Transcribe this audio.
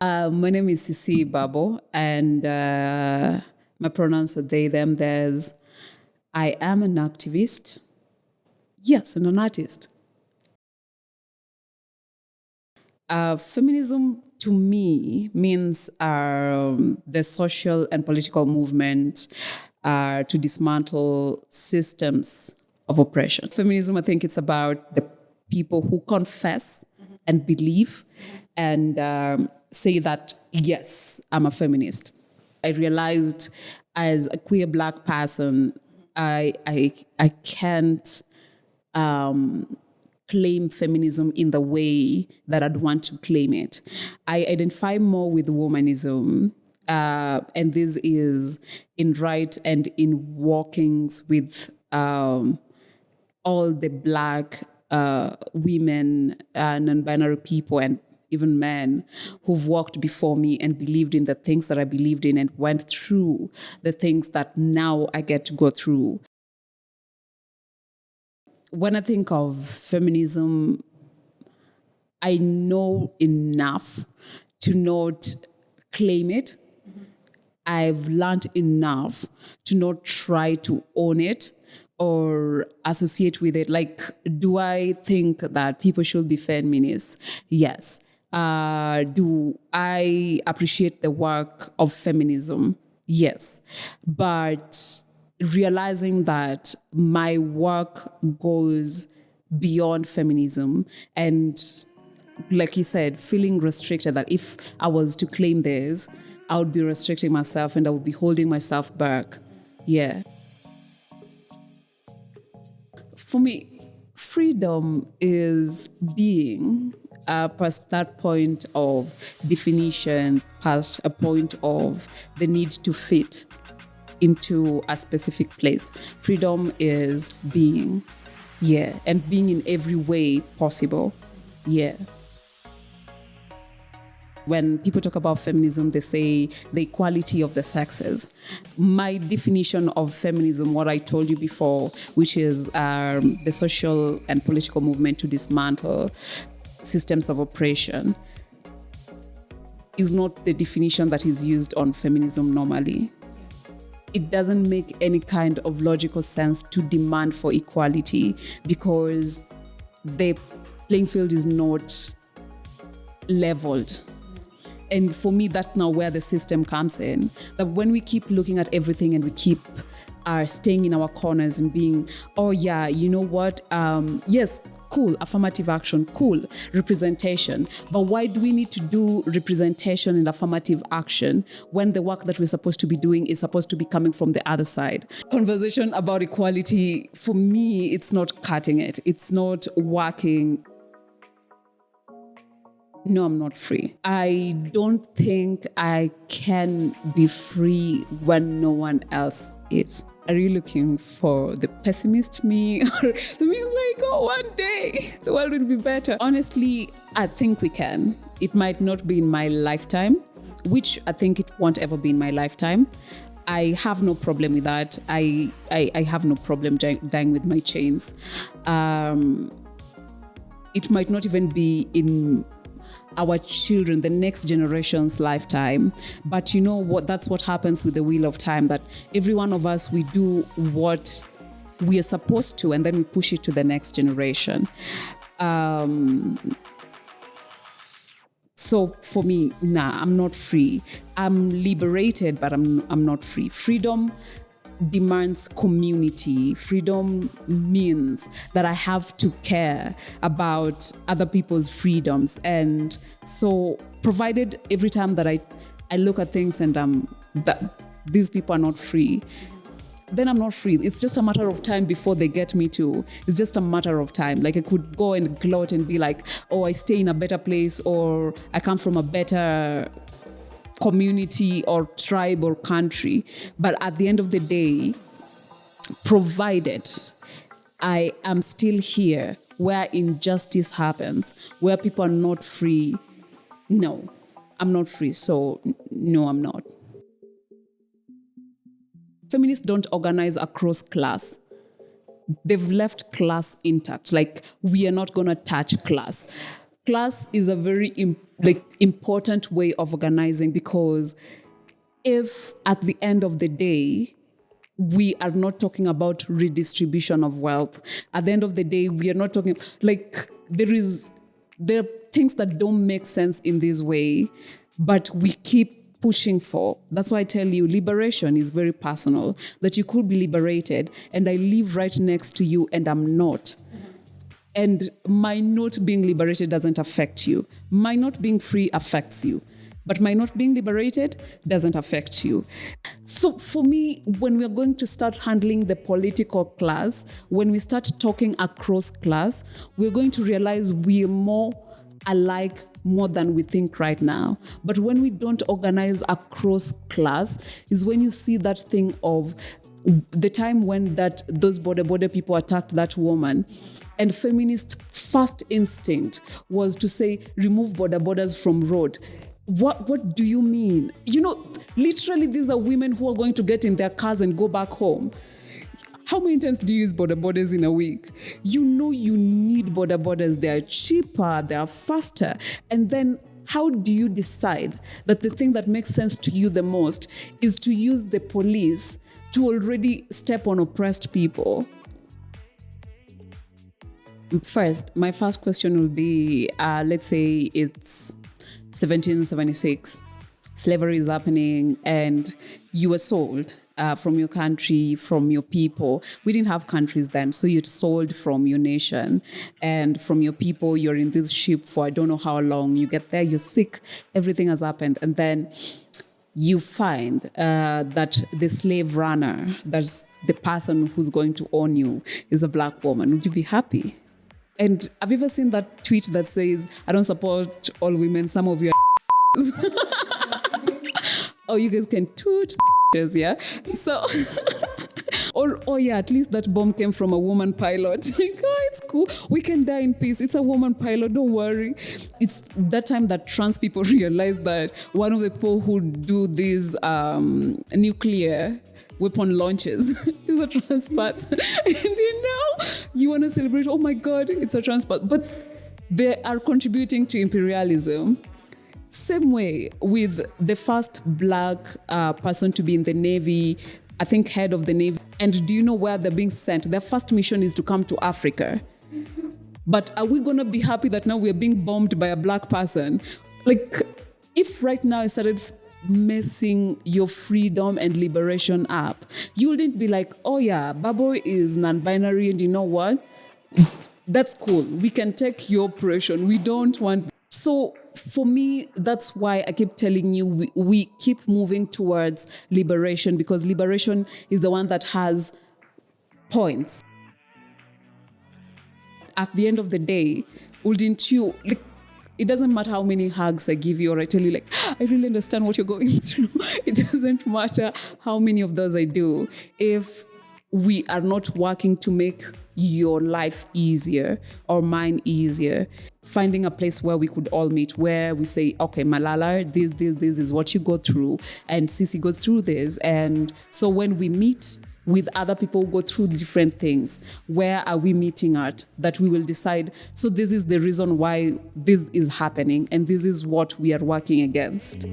My name is Seise Bagbo, and my pronouns are they, them, theirs. I am an activist. Yes, and an artist. Feminism to me means the social and political movement to dismantle systems of oppression. Feminism, I think it's about the people who confess and believe and say that, yes, I'm a feminist. I realized as a queer Black person, I can't claim feminism in the way that I'd want to claim it. I identify more with womanism, and this is in right and in walkings with all the Black women, non-binary people, and even men who've walked before me and believed in the things that I believed in and went through the things that now I get to go through. When I think of feminism, I know enough to not claim it. I've learned enough to not try to own it or associate with it. Like, do I think that people should be feminists? Yes. Do I appreciate the work of feminism? Yes. But realizing that my work goes beyond feminism and, like you said, feeling restricted, that if I was to claim this, I would be restricting myself and I would be holding myself back. Yeah. For me, freedom is being past that point of definition, past a point of the need to fit into a specific place. Freedom is being, yeah, and being in every way possible, yeah. When people talk about feminism, they say the equality of the sexes. My definition of feminism, what I told you before, which is the social and political movement to dismantle systems of oppression, is not the definition that is used on feminism normally. It doesn't make any kind of logical sense to demand for equality because the playing field is not leveled. And for me, that's now where the system comes in. That when we keep looking at everything and we keep staying in our corners and being, oh yeah, you know what? Yes, cool, affirmative action, cool, representation. But why do we need to do representation and affirmative action when the work that we're supposed to be doing is supposed to be coming from the other side? Conversation about equality, for me, it's not cutting it. It's not working. No, I'm not free. I don't think I can be free when no one else is. Are you looking for the pessimist me? Or the me is like, oh, one day the world will be better. Honestly, I think we can. It might not be in my lifetime, which I think it won't ever be in my lifetime. I have no problem with that. I have no problem dying with my chains. It might not even be in our children, the next generation's lifetime. But you know what? That's what happens with the wheel of time, that every one of us, we do what we are supposed to, and then we push it to the next generation. So for me, I'm not free. I'm liberated, but I'm not free. Freedom demands community. Freedom means that I have to care about other people's freedoms. And so provided every time that I look at things and that these people are not free, then I'm not free. It's just a matter of time before they get me too. It's just a matter of time. Like I could go and gloat and be like, oh, I stay in a better place, or I come from a better community or tribe or country. But at the end of the day, provided I am still here where injustice happens, where people are not free, no, I'm not free. So no, I'm not. Feminists don't organize across class. They've left class intact. Like, we are not going to touch class. class is a very important way of organizing, because if at the end of the day, we are not talking about redistribution of wealth. At the end of the day, we are not talking, there are things that don't make sense in this way, but we keep pushing for. That's why I tell you, liberation is very personal, that you could be liberated and I live right next to you and I'm not. And my not being liberated doesn't affect you. My not being free affects you. But my not being liberated doesn't affect you. So for me, when we're going to start handling the political class, when we start talking across class, we're going to realize we're more alike more than we think right now. But when we don't organize across class is when you see that thing of the time when those border people attacked that woman, and feminist first instinct was to say, remove borders from road. What do you mean? Literally these are women who are going to get in their cars and go back home. How many times do you use borders in a week? You need borders. They are cheaper, they are faster. And then how do you decide that the thing that makes sense to you the most is to use the police to already step on oppressed people? My first question will be, let's say it's 1776. Slavery is happening and you were sold from your country, from your people. We didn't have countries then, so you're sold from your nation and from your people. You're in this ship for I don't know how long. You get there, you're sick, everything has happened. And then you find that the slave runner, that's the person who's going to own you, is a black woman. Would you be happy? And have you ever seen that tweet that says, I don't support all women, some of you are oh, you guys can toot yeah? So, at least that bomb came from a woman pilot. It's cool. We can die in peace. It's a woman pilot, don't worry. It's that time that trans people realized that one of the people who do these nuclear weapon launches is a trans person. And you want to celebrate, oh my God, it's a trans person. But they are contributing to imperialism. Same way with the first black person to be in the Navy, I think head of the Navy. And do you know where they're being sent? Their first mission is to come to Africa. But are we going to be happy that now we're being bombed by a black person? If right now I started messing your freedom and liberation up, you wouldn't be like, oh yeah, Bagbo is non-binary and you know what? That's cool. We can take your oppression. We don't want... So for me, that's why I keep telling you we keep moving towards liberation, because liberation is the one that has points. At the end of the day, wouldn't you... it doesn't matter how many hugs I give you or I tell you, I really understand what you're going through. It doesn't matter how many of those I do. If we are not working to make your life easier or mine easier, finding a place where we could all meet, where we say, okay, Malala, this is what you go through, and Sisi goes through this. And so when we meet with other people who go through different things, where are we meeting at? That we will decide, so this is the reason why this is happening, and this is what we are working against.